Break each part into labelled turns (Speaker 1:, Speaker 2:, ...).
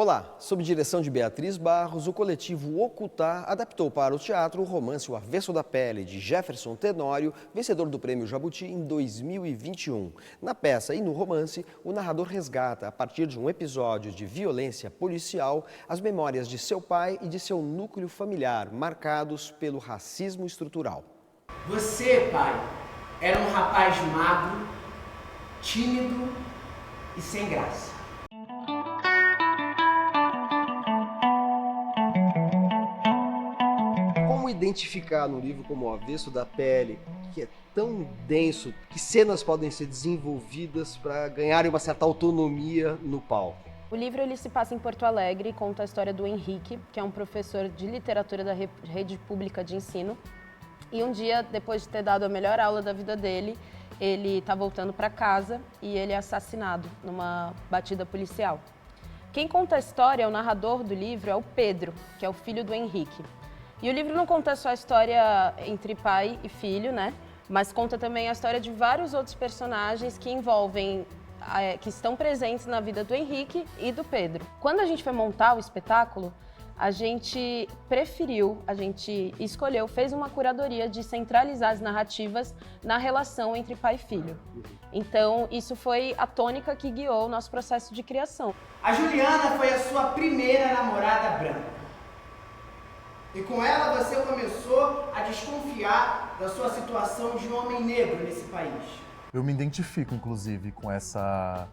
Speaker 1: Olá, sob direção de Beatriz Barros, o coletivo Ocultar adaptou para o teatro o romance O Avesso da Pele, de Jefferson Tenório, vencedor do Prêmio Jabuti em 2021. Na peça e no romance, o narrador resgata, a partir de um episódio de violência policial, as memórias de seu pai e de seu núcleo familiar, marcados pelo racismo estrutural.
Speaker 2: Você, pai, era um rapaz magro, tímido e sem graça.
Speaker 1: Como identificar no livro como O Avesso da Pele, que é tão denso, que cenas podem ser desenvolvidas para ganharem uma certa autonomia no palco?
Speaker 3: O livro ele se passa em Porto Alegre e conta a história do Henrique, que é um professor de literatura da rede pública de ensino. E um dia, depois de ter dado a melhor aula da vida dele, ele está voltando para casa e ele é assassinado numa batida policial. Quem conta a história, o narrador do livro, é o Pedro, que é o filho do Henrique. E o livro não conta só a história entre pai e filho, né? Mas conta também a história de vários outros personagens que envolvem, que estão presentes na vida do Henrique e do Pedro. Quando a gente foi montar o espetáculo, a gente escolheu, fez uma curadoria de centralizar as narrativas na relação entre pai e filho. Então, isso foi a tônica que guiou o nosso processo de criação.
Speaker 2: A Juliana foi a sua primeira namorada branca. E com ela você começou a desconfiar da sua situação de homem negro nesse país.
Speaker 4: Eu me identifico, inclusive, com essa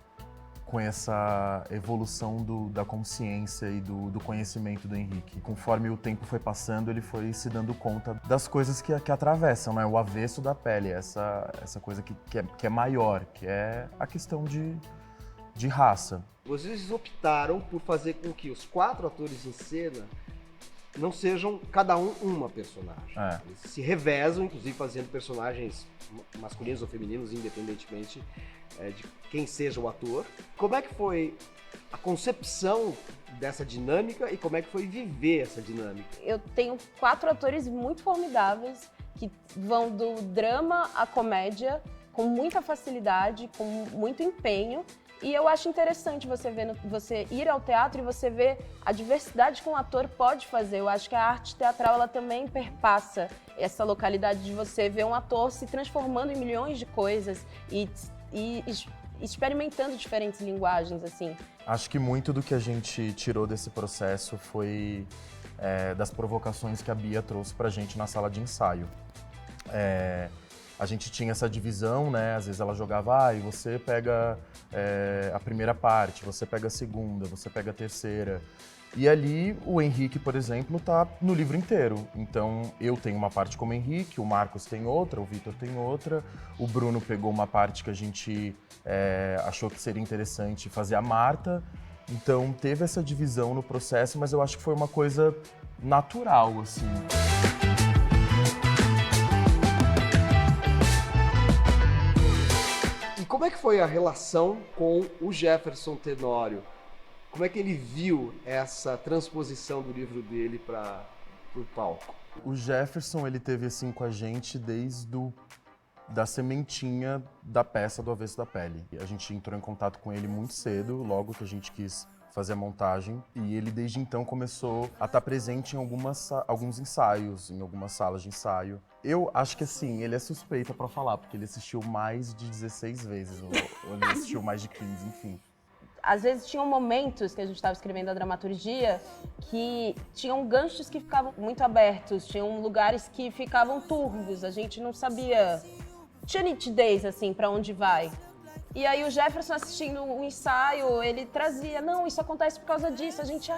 Speaker 4: evolução da consciência e do conhecimento do Henrique. Conforme o tempo foi passando, ele foi se dando conta das coisas que atravessam, né? O avesso da pele, essa coisa que é maior, que é a questão de raça.
Speaker 1: Vocês optaram por fazer com que os 4 atores em cena não sejam cada um uma personagem. Eles se revezam, inclusive fazendo personagens masculinos ou femininos, independentemente de quem seja o ator. Como é que foi a concepção dessa dinâmica e como é que foi viver essa dinâmica?
Speaker 3: Eu tenho 4 atores muito formidáveis que vão do drama à comédia com muita facilidade, com muito empenho. E eu acho interessante você ir ao teatro e você ver a diversidade que um ator pode fazer. Eu acho que a arte teatral ela também perpassa essa localidade de você ver um ator se transformando em milhões de coisas e experimentando diferentes linguagens, assim.
Speaker 4: Acho que muito do que a gente tirou desse processo foi das provocações que a Bia trouxe pra gente na sala de ensaio. A gente tinha essa divisão, né? Às vezes ela jogava, e você pega a primeira parte, você pega a segunda, você pega a terceira. E ali o Henrique, por exemplo, tá no livro inteiro. Então eu tenho uma parte como Henrique, o Marcos tem outra, o Vitor tem outra, o Bruno pegou uma parte que a gente achou que seria interessante fazer a Marta. Então teve essa divisão no processo, mas eu acho que foi uma coisa natural, assim.
Speaker 1: Como é que foi a relação com o Jefferson Tenório? Como é que ele viu essa transposição do livro dele para o palco?
Speaker 4: O Jefferson, ele teve assim com a gente desde da sementinha da peça do Avesso da Pele. A gente entrou em contato com ele muito cedo, logo que a gente quis fazer a montagem, e ele desde então começou a estar presente em alguns ensaios, em algumas salas de ensaio. Eu acho que assim, ele é suspeita pra falar, porque ele assistiu mais de 16 vezes, ou ele assistiu mais de 15, enfim.
Speaker 3: Às vezes tinham momentos que a gente estava escrevendo a dramaturgia que tinham ganchos que ficavam muito abertos, tinham lugares que ficavam turvos, a gente não sabia, tinha nitidez assim pra onde vai. E aí o Jefferson assistindo o ensaio, ele trazia, não, isso acontece por causa disso, a gente,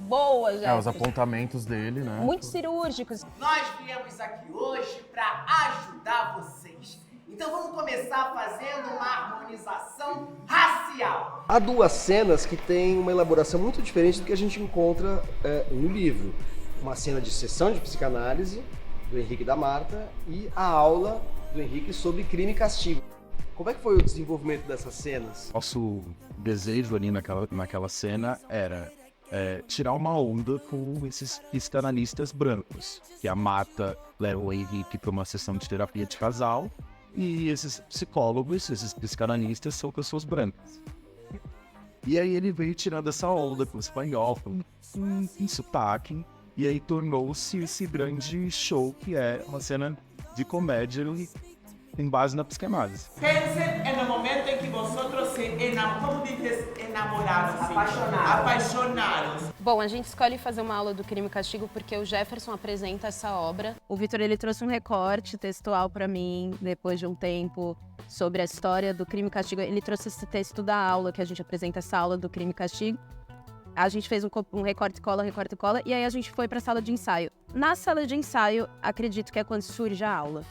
Speaker 3: boa, Jefferson.
Speaker 4: Os apontamentos dele, né?
Speaker 3: Muito cirúrgicos.
Speaker 2: Nós viemos aqui hoje para ajudar vocês. Então vamos começar fazendo uma harmonização racial.
Speaker 1: Há 2 cenas que têm uma elaboração muito diferente do que a gente encontra no livro. Uma cena de sessão de psicanálise do Henrique e da Marta e a aula do Henrique sobre crime e castigo. Como é que foi o desenvolvimento dessas cenas?
Speaker 5: Nosso desejo ali naquela cena era tirar uma onda com esses psicanalistas brancos, que a Marta leva o Henrique para uma sessão de terapia de casal e esses psicólogos, esses psicanalistas são pessoas brancas. E aí ele veio tirando essa onda com o espanhol, com sotaque, e aí tornou-se esse grande show que é uma cena de comédia em base na psicanálise.
Speaker 6: Pense no momento em que vosotros se enamoraram, apaixonaram.
Speaker 3: Bom, a gente escolhe fazer uma aula do Crime e Castigo porque o Jefferson apresenta essa obra. O Vitor, ele trouxe um recorte textual para mim, depois de um tempo, sobre a história do Crime e Castigo. Ele trouxe esse texto da aula, que a gente apresenta essa aula do Crime e Castigo. A gente fez um recorte e cola, e aí a gente foi para a sala de ensaio. Na sala de ensaio, acredito que é quando surge a aula.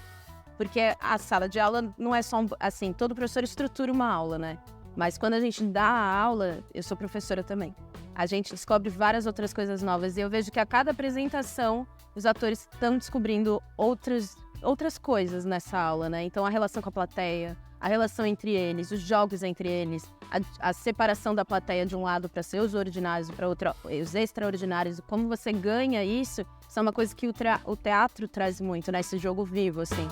Speaker 3: Porque a sala de aula não é só, assim, todo professor estrutura uma aula, né? Mas quando a gente dá a aula, eu sou professora também, a gente descobre várias outras coisas novas. E eu vejo que a cada apresentação, os atores estão descobrindo outras coisas nessa aula, né? Então, a relação com a plateia, a relação entre eles, os jogos entre eles, a separação da plateia de um lado para ser os ordinários e para outro os extraordinários, como você ganha isso é uma coisa que o teatro traz muito, né? Esse jogo vivo, assim.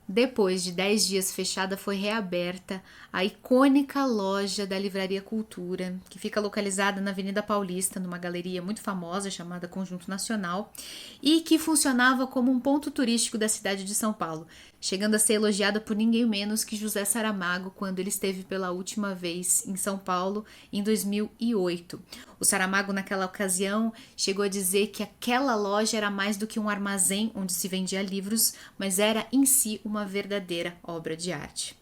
Speaker 7: Depois de 10 dias fechada, foi reaberta a icônica loja da Livraria Cultura, que fica localizada na Avenida Paulista, numa galeria muito famosa chamada Conjunto Nacional, e que funcionava como um ponto turístico da cidade de São Paulo, chegando a ser elogiada por ninguém menos que José Saramago quando ele esteve pela última vez em São Paulo, em 2008. O Saramago, naquela ocasião, chegou a dizer que aquela loja era mais do que um armazém onde se vendia livros, mas era em si uma verdadeira obra de arte.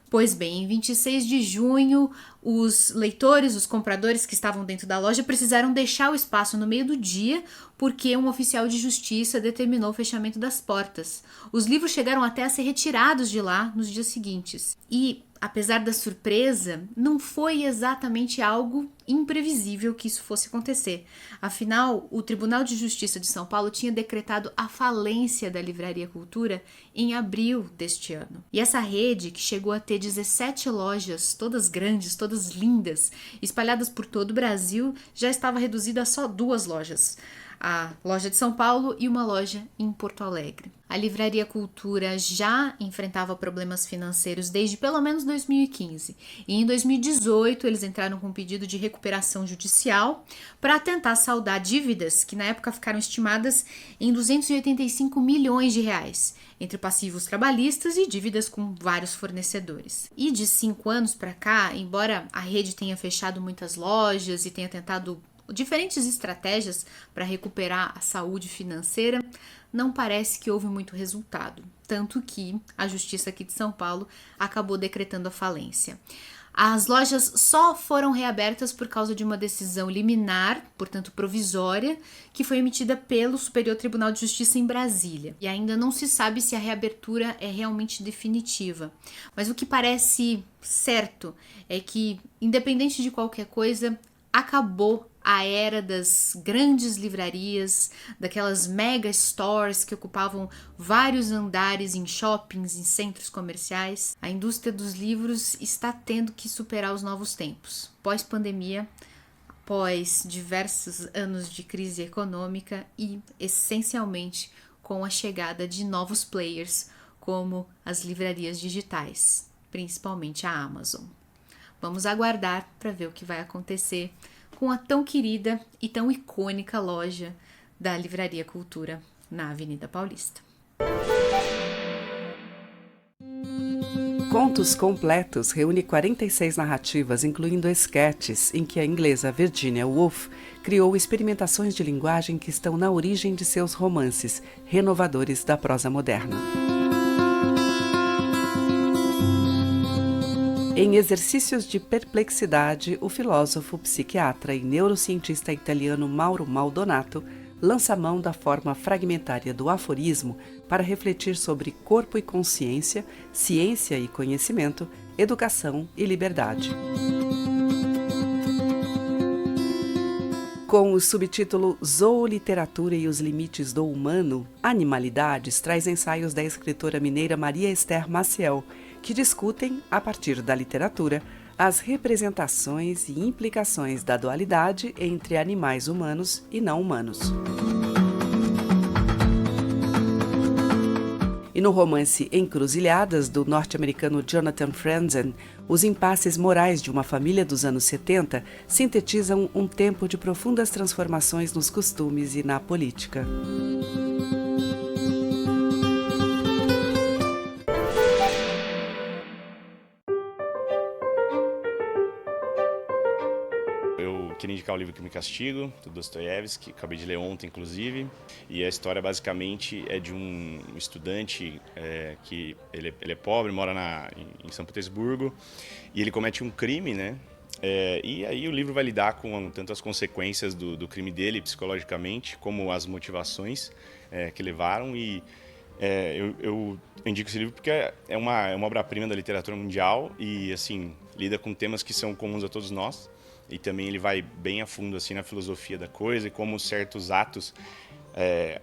Speaker 7: Pois bem, em 26 de junho, os leitores, os compradores que estavam dentro da loja precisaram deixar o espaço no meio do dia porque um oficial de justiça determinou o fechamento das portas. Os livros chegaram até a ser retirados de lá nos dias seguintes. E, apesar da surpresa, não foi exatamente algo imprevisível que isso fosse acontecer. Afinal, o Tribunal de Justiça de São Paulo tinha decretado a falência da Livraria Cultura em abril deste ano. E essa rede, que chegou a ter 17 lojas, todas grandes, todas lindas, espalhadas por todo o Brasil, já estava reduzida a só 2 lojas. A loja de São Paulo e uma loja em Porto Alegre. A Livraria Cultura já enfrentava problemas financeiros desde pelo menos 2015. E em 2018 eles entraram com um pedido de recuperação judicial para tentar saldar dívidas que na época ficaram estimadas em 285 milhões de reais, entre passivos trabalhistas e dívidas com vários fornecedores. E de 5 anos para cá, embora a rede tenha fechado muitas lojas e tenha tentado diferentes estratégias para recuperar a saúde financeira, não parece que houve muito resultado, tanto que a Justiça aqui de São Paulo acabou decretando a falência. As lojas só foram reabertas por causa de uma decisão liminar, portanto provisória, que foi emitida pelo Superior Tribunal de Justiça em Brasília. E ainda não se sabe se a reabertura é realmente definitiva. Mas o que parece certo é que, independente de qualquer coisa, acabou a era das grandes livrarias, daquelas mega stores que ocupavam vários andares em shoppings, em centros comerciais. A indústria dos livros está tendo que superar os novos tempos. Pós-pandemia, após diversos anos de crise econômica e, essencialmente, com a chegada de novos players, como as livrarias digitais, principalmente a Amazon. Vamos aguardar para ver o que vai acontecer com a tão querida e tão icônica loja da Livraria Cultura na Avenida Paulista.
Speaker 8: Contos Completos reúne 46 narrativas, incluindo esquetes, em que a inglesa Virginia Woolf criou experimentações de linguagem que estão na origem de seus romances, renovadores da prosa moderna. Em Exercícios de Perplexidade, o filósofo, psiquiatra e neurocientista italiano Mauro Maldonato lança mão da forma fragmentária do aforismo para refletir sobre corpo e consciência, ciência e conhecimento, educação e liberdade. Com o subtítulo Zooliteratura e os Limites do Humano, Animalidades traz ensaios da escritora mineira Maria Esther Maciel, que discutem, a partir da literatura, as representações e implicações da dualidade entre animais humanos e não humanos. no romance Encruzilhadas, do norte-americano Jonathan Franzen, os impasses morais de uma família dos anos 70 sintetizam um tempo de profundas transformações nos costumes e na política.
Speaker 9: Eu queria indicar o livro Crime e Castigo, do Dostoiévski, que acabei de ler ontem, inclusive. E a história, basicamente, é de um estudante que ele é pobre, mora em São Petersburgo, e ele comete um crime, né? E aí o livro vai lidar com tanto as consequências do crime dele, psicologicamente, como as motivações que levaram. E eu indico esse livro porque é uma obra-prima da literatura mundial e, assim, lida com temas que são comuns a todos nós. E também ele vai bem a fundo assim na filosofia da coisa e como certos atos,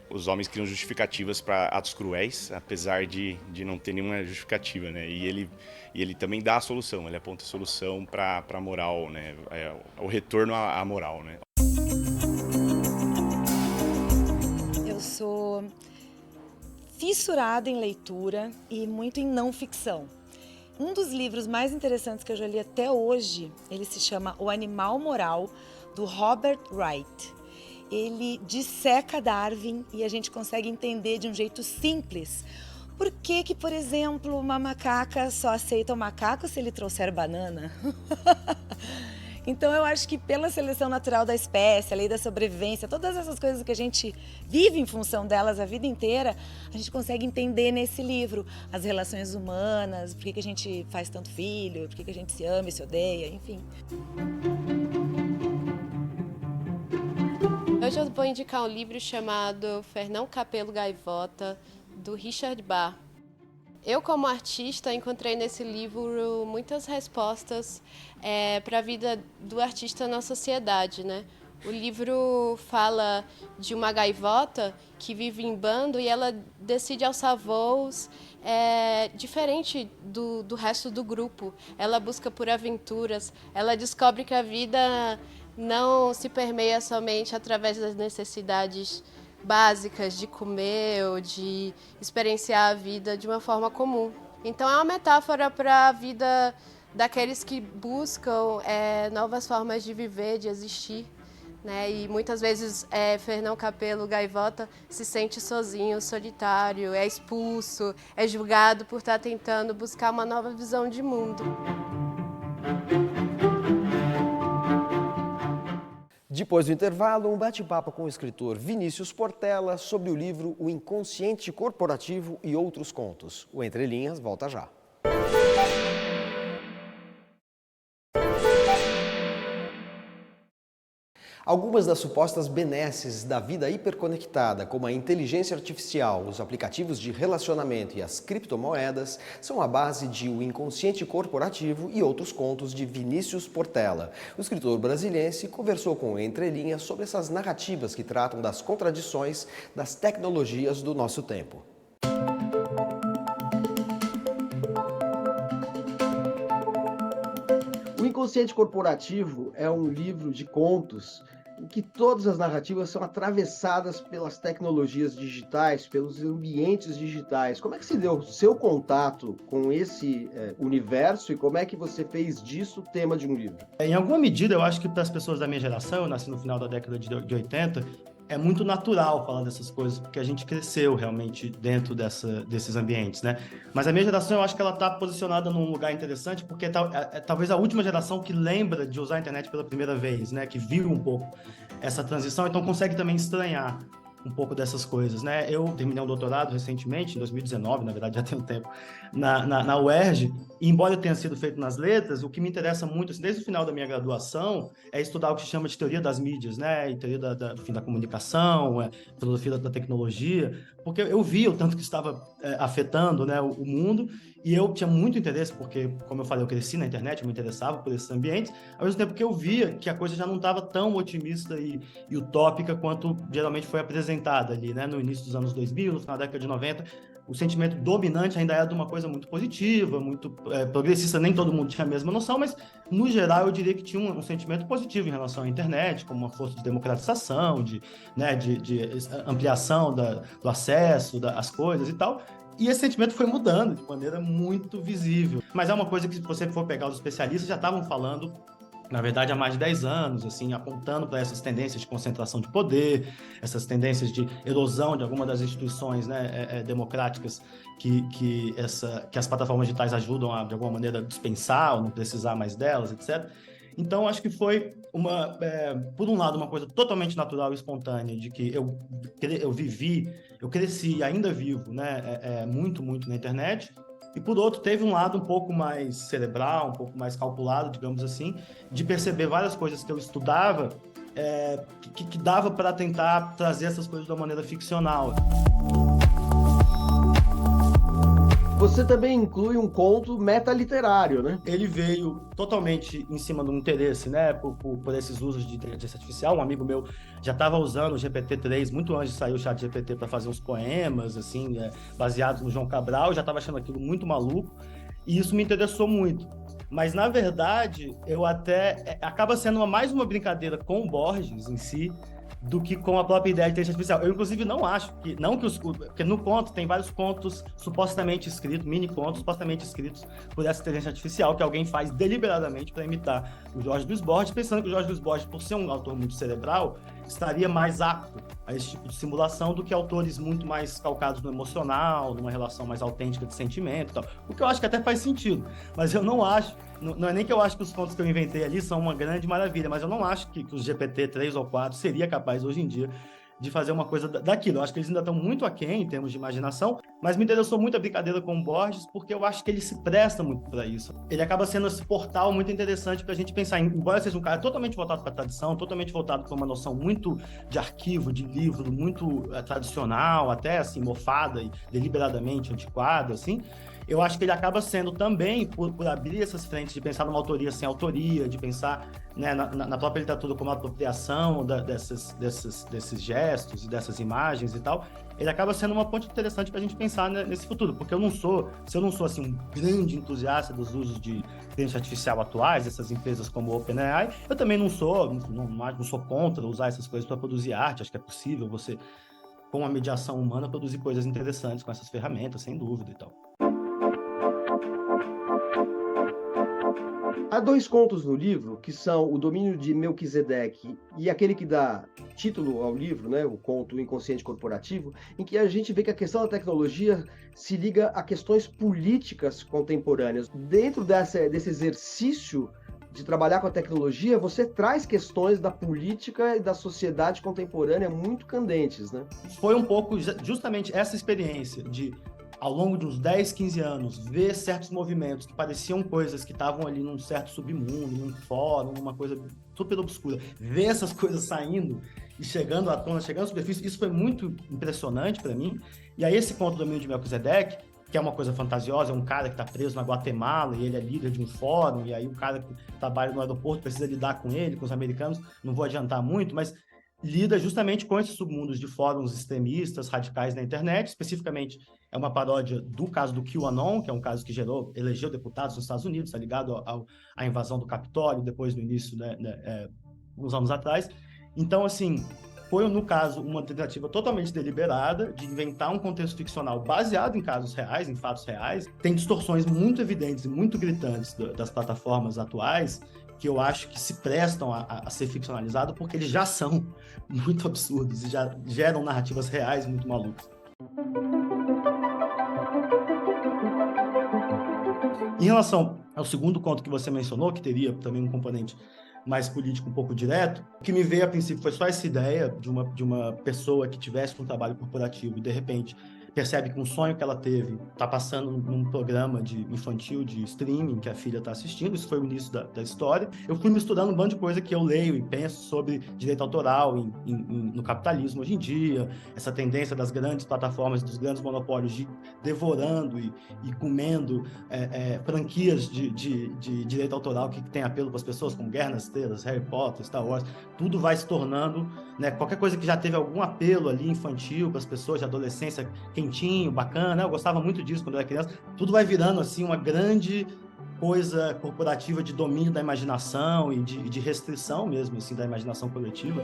Speaker 9: os homens criam justificativas para atos cruéis, apesar de não ter nenhuma justificativa, né? E ele também dá a solução, ele aponta a solução para a moral, né? O retorno à moral, né?
Speaker 10: Eu sou fissurada em leitura e muito em não ficção. Um dos livros mais interessantes que eu já li até hoje, ele se chama O Animal Moral, do Robert Wright. Ele disseca Darwin e a gente consegue entender de um jeito simples por que, por exemplo, uma macaca só aceita o macaco se ele trouxer banana. Então eu acho que pela seleção natural da espécie, a lei da sobrevivência, todas essas coisas que a gente vive em função delas a vida inteira, a gente consegue entender nesse livro as relações humanas, por que a gente faz tanto filho, por que a gente se ama e se odeia, enfim.
Speaker 3: Hoje eu vou indicar um livro chamado Fernão Capelo Gaivota, do Richard Bach. Eu, como artista, encontrei nesse livro muitas respostas para a vida do artista na sociedade, né? O livro fala de uma gaivota que vive em bando e ela decide alçar voos diferente do resto do grupo. Ela busca por aventuras, ela descobre que a vida não se permeia somente através das necessidades básicas de comer ou de experienciar a vida de uma forma comum. Então é uma metáfora para a vida daqueles que buscam novas formas de viver, de existir, né? E muitas vezes Fernão Capelo Gaivota se sente sozinho, solitário, é expulso, é julgado por estar tentando buscar uma nova visão de mundo.
Speaker 1: Depois do intervalo, um bate-papo com o escritor Vinícius Portela sobre o livro O Inconsciente Corporativo e Outros Contos. O Entre Linhas volta já. Algumas das supostas benesses da vida hiperconectada, como a inteligência artificial, os aplicativos de relacionamento e as criptomoedas, são a base de O Inconsciente Corporativo e Outros Contos, de Vinícius Portela. O escritor brasiliense conversou com o Entre Linhas sobre essas narrativas que tratam das contradições das tecnologias do nosso tempo. O Inconsciente Corporativo é um livro de contos em que todas as narrativas são atravessadas pelas tecnologias digitais, pelos ambientes digitais. Como é que se deu o seu contato com esse universo e como é que você fez disso tema de um livro?
Speaker 11: Em alguma medida, eu acho que para as pessoas da minha geração, eu nasci no final da década de 80, é muito natural falar dessas coisas, porque a gente cresceu realmente dentro desses ambientes, né? Mas a minha geração, eu acho que ela está posicionada num lugar interessante, porque é talvez a última geração que lembra de usar a internet pela primeira vez, né? Que viu um pouco essa transição, então consegue também estranhar um pouco dessas coisas, né? Eu terminei um doutorado recentemente, em 2019, na verdade já tem um tempo, na UERJ, e embora eu tenha sido feito nas letras, o que me interessa muito, assim, desde o final da minha graduação, é estudar o que se chama de teoria das mídias, né? E teoria da comunicação, filosofia da tecnologia, porque eu via o tanto que estava afetando, né, o mundo, e eu tinha muito interesse, porque, como eu falei, eu cresci na internet, eu me interessava por esses ambientes, ao mesmo tempo que eu via que a coisa já não estava tão otimista e utópica quanto geralmente foi apresentada ali, né, no início dos anos 2000, no final da década de 90, o sentimento dominante ainda era de uma coisa muito positiva, muito progressista, nem todo mundo tinha a mesma noção, mas, no geral, eu diria que tinha um sentimento positivo em relação à internet, como uma força de democratização, de ampliação do acesso às coisas e tal. E esse sentimento foi mudando de maneira muito visível. Mas é uma coisa que, se você for pegar os especialistas, já estavam falando, na verdade, há mais de 10 anos, assim, apontando para essas tendências de concentração de poder, essas tendências de erosão de alguma das instituições, né, democráticas que as plataformas digitais ajudam a, de alguma maneira, dispensar ou não precisar mais delas, etc. Então, acho que foi, por um lado, uma coisa totalmente natural e espontânea, de que eu vivi, eu cresci e ainda vivo, né, muito, muito na internet. E, por outro, teve um lado um pouco mais cerebral, um pouco mais calculado, digamos assim, de perceber várias coisas que eu estudava que dava para tentar trazer essas coisas de uma maneira ficcional.
Speaker 1: Você também inclui um conto metaliterário, né?
Speaker 11: Ele veio totalmente em cima de um interesse, né, por esses usos de inteligência artificial. Um amigo meu já estava usando o GPT-3 muito antes de sair o chat GPT para fazer uns poemas, assim, baseados no João Cabral. Eu já estava achando aquilo muito maluco e isso me interessou muito. Mas, na verdade, eu até... acaba sendo mais uma brincadeira com o Borges em si, do que com a própria ideia de inteligência artificial. Eu, inclusive, não acho que... Porque no conto tem vários contos supostamente escritos, mini-contos supostamente escritos por essa inteligência artificial, que alguém faz deliberadamente para imitar o Jorge Luiz Borges, pensando que o Jorge Luiz Borges, por ser um autor muito cerebral, estaria mais apto a esse tipo de simulação do que autores muito mais calcados no emocional, numa relação mais autêntica de sentimento e tal. O que eu acho que até faz sentido, mas eu não acho... Não é nem que eu acho que os contos que eu inventei ali são uma grande maravilha, mas eu não acho que os GPT-3 ou 4 seria capaz hoje em dia de fazer uma coisa daquilo. Eu acho que eles ainda estão muito aquém em termos de imaginação, mas me interessou muito a brincadeira com o Borges, porque eu acho que ele se presta muito para isso. Ele acaba sendo esse portal muito interessante para a gente pensar, embora seja um cara totalmente voltado para a tradição, totalmente voltado para uma noção muito de arquivo, de livro, muito tradicional, até assim, mofada e deliberadamente antiquada, assim. Eu acho que ele acaba sendo também, por abrir essas frentes de pensar numa autoria sem autoria, de pensar, né, na própria literatura como apropriação desses gestos e dessas imagens e tal, ele acaba sendo uma ponte interessante para a gente pensar, né, nesse futuro, porque se eu não sou assim, um grande entusiasta dos usos de inteligência artificial atuais, dessas empresas como o OpenAI, eu também não sou contra usar essas coisas para produzir arte. Acho que é possível você, com a mediação humana, produzir coisas interessantes com essas ferramentas, sem dúvida e tal.
Speaker 1: Há 2 contos no livro, que são O Domínio de Melquisedeque e aquele que dá título ao livro, né, o conto Inconsciente Corporativo, em que a gente vê que a questão da tecnologia se liga a questões políticas contemporâneas. Dentro desse exercício de trabalhar com a tecnologia, você traz questões da política e da sociedade contemporânea muito candentes, né?
Speaker 11: Foi um pouco justamente essa experiência de, ao longo de uns 10, 15 anos, ver certos movimentos que pareciam coisas que estavam ali num certo submundo, num fórum, numa coisa super obscura, ver essas coisas saindo e chegando à tona, chegando à superfície, isso foi muito impressionante para mim. E aí esse conto do Domínio de Melquisedeque, que é uma coisa fantasiosa, é um cara que está preso na Guatemala e ele é líder de um fórum, e aí o cara que trabalha no aeroporto precisa lidar com ele, com os americanos, não vou adiantar muito, mas lida justamente com esses submundos de fóruns extremistas, radicais na internet. Especificamente, é uma paródia do caso do QAnon, que é um caso que elegeu deputados nos Estados Unidos, está ligado à invasão do Capitólio, depois no início, uns anos atrás. Então, assim, foi, no caso, uma tentativa totalmente deliberada de inventar um contexto ficcional baseado em casos reais, em fatos reais. Tem distorções muito evidentes e muito gritantes das plataformas atuais, que eu acho que se prestam a ser ficcionalizados, porque eles já são muito absurdos e já geram narrativas reais muito malucas. Em relação ao segundo conto que você mencionou, que teria também um componente mais político, um pouco direto, o que me veio a princípio foi só essa ideia de uma pessoa que tivesse um trabalho corporativo e, de repente, percebe que um sonho que ela teve está passando num programa infantil de streaming que a filha está assistindo. Isso foi o início da história. Eu fui misturando um bando de coisa que eu leio e penso sobre direito autoral no capitalismo hoje em dia, essa tendência das grandes plataformas, dos grandes monopólios de devorando e comendo franquias de direito autoral que tem apelo para as pessoas, como Guerra nas Estrelas, Harry Potter, Star Wars. Tudo vai se tornando, né, qualquer coisa que já teve algum apelo ali infantil para as pessoas de adolescência, quentinho, bacana, eu gostava muito disso quando eu era criança, tudo vai virando assim uma grande coisa corporativa de domínio da imaginação e de restrição mesmo assim da imaginação coletiva.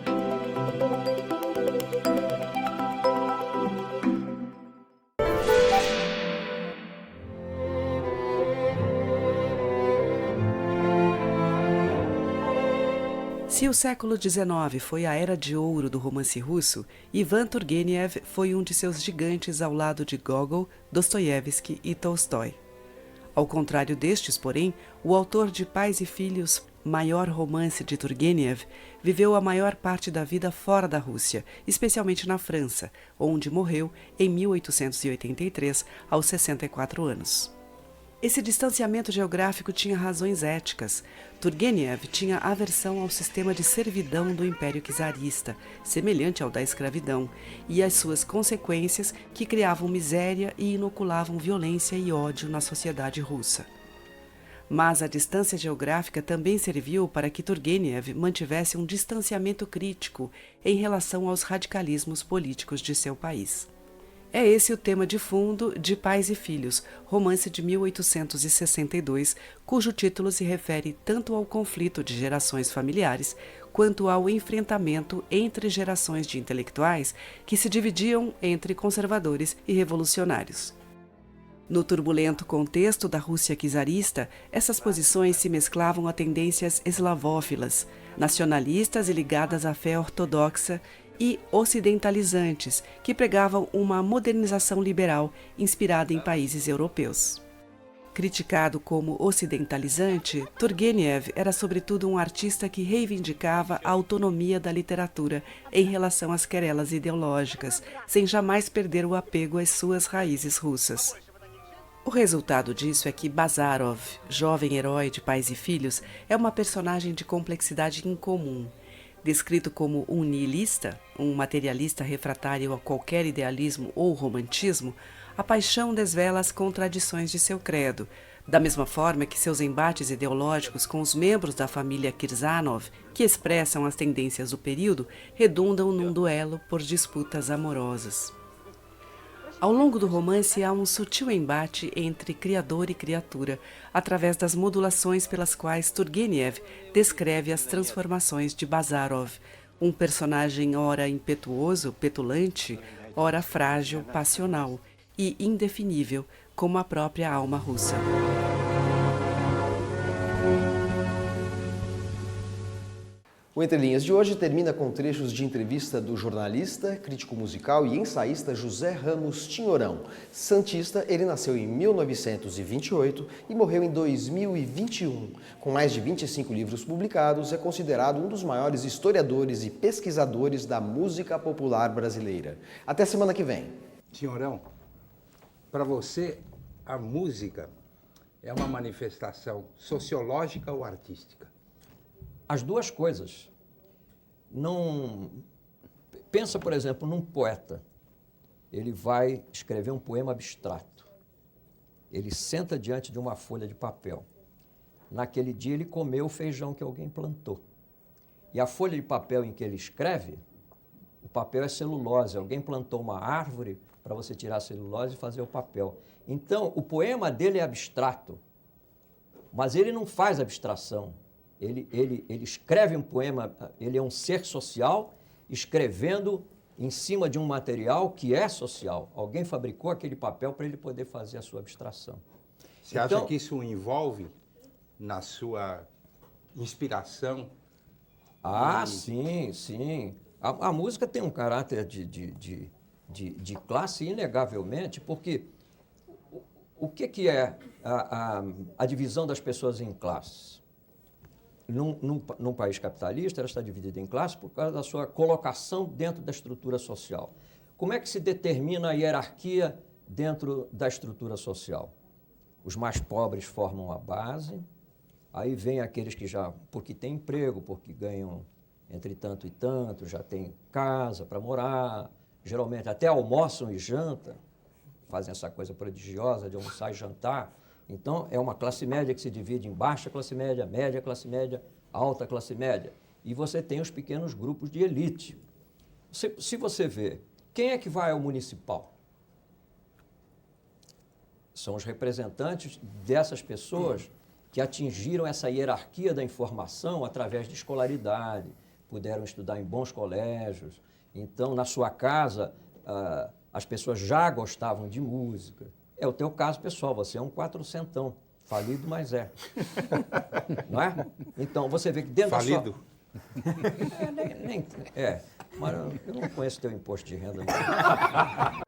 Speaker 8: Se o século XIX foi a era de ouro do romance russo, Ivan Turgenev foi um de seus gigantes ao lado de Gogol, Dostoiévski e Tolstói. Ao contrário destes, porém, o autor de Pais e Filhos, maior romance de Turgenev, viveu a maior parte da vida fora da Rússia, especialmente na França, onde morreu em 1883, aos 64 anos. Esse distanciamento geográfico tinha razões éticas. Turgenev tinha aversão ao sistema de servidão do Império Czarista, semelhante ao da escravidão, e às suas consequências que criavam miséria e inoculavam violência e ódio na sociedade russa. Mas a distância geográfica também serviu para que Turgenev mantivesse um distanciamento crítico em relação aos radicalismos políticos de seu país. É esse o tema de fundo de Pais e Filhos, romance de 1862, cujo título se refere tanto ao conflito de gerações familiares quanto ao enfrentamento entre gerações de intelectuais que se dividiam entre conservadores e revolucionários. No turbulento contexto da Rússia czarista, essas posições se mesclavam a tendências eslavófilas, nacionalistas e ligadas à fé ortodoxa, e ocidentalizantes, que pregavam uma modernização liberal inspirada em países europeus. Criticado como ocidentalizante, Turgenev era sobretudo um artista que reivindicava a autonomia da literatura em relação às querelas ideológicas, sem jamais perder o apego às suas raízes russas. O resultado disso é que Bazarov, jovem herói de Pais e Filhos, é uma personagem de complexidade incomum. Descrito como um nihilista, um materialista refratário a qualquer idealismo ou romantismo, a paixão desvela as contradições de seu credo, da mesma forma que seus embates ideológicos com os membros da família Kirzanov, que expressam as tendências do período, redundam num duelo por disputas amorosas. Ao longo do romance há um sutil embate entre criador e criatura, através das modulações pelas quais Turgenev descreve as transformações de Bazarov, um personagem ora impetuoso, petulante, ora frágil, passional e indefinível, como a própria alma russa.
Speaker 1: O Entre Linhas de hoje termina com trechos de entrevista do jornalista, crítico musical e ensaísta José Ramos Tinhorão. Santista, ele nasceu em 1928 e morreu em 2021. Com mais de 25 livros publicados, é considerado um dos maiores historiadores e pesquisadores da música popular brasileira. Até semana que vem.
Speaker 12: Tinhorão, para você, a música é uma manifestação sociológica ou artística?
Speaker 13: As duas coisas. Não pensa, por exemplo, num poeta. Ele vai escrever um poema abstrato. Ele senta diante de uma folha de papel. Naquele dia ele comeu o feijão que alguém plantou. E a folha de papel em que ele escreve, o papel é celulose. Alguém plantou uma árvore para você tirar a celulose e fazer o papel. Então, o poema dele é abstrato, mas ele não faz abstração. Ele escreve um poema, ele é um ser social escrevendo em cima de um material que é social. Alguém fabricou aquele papel para ele poder fazer a sua abstração.
Speaker 12: Você acha que isso envolve na sua inspiração?
Speaker 13: Sim, sim. A música tem um caráter de classe, inegavelmente, porque o que é a divisão das pessoas em classes? Num país capitalista, ela está dividida em classes por causa da sua colocação dentro da estrutura social. Como é que se determina a hierarquia dentro da estrutura social? Os mais pobres formam a base, aí vem aqueles que já, porque têm emprego, porque ganham entre tanto e tanto, já têm casa para morar, geralmente até almoçam e jantam, fazem essa coisa prodigiosa de almoçar e jantar. Então, é uma classe média que se divide em baixa classe média, alta classe média. E você tem os pequenos grupos de elite. Se você vê, quem é que vai ao municipal? São os representantes dessas pessoas que atingiram essa hierarquia da informação através de escolaridade, puderam estudar em bons colégios. Então, na sua casa, as pessoas já gostavam de música. É o teu caso, pessoal, você é um quatrocentão, falido, mas é. Não é? Então, você vê que dentro
Speaker 12: falido?
Speaker 13: da sua... Mas eu não conheço teu imposto de renda. Não.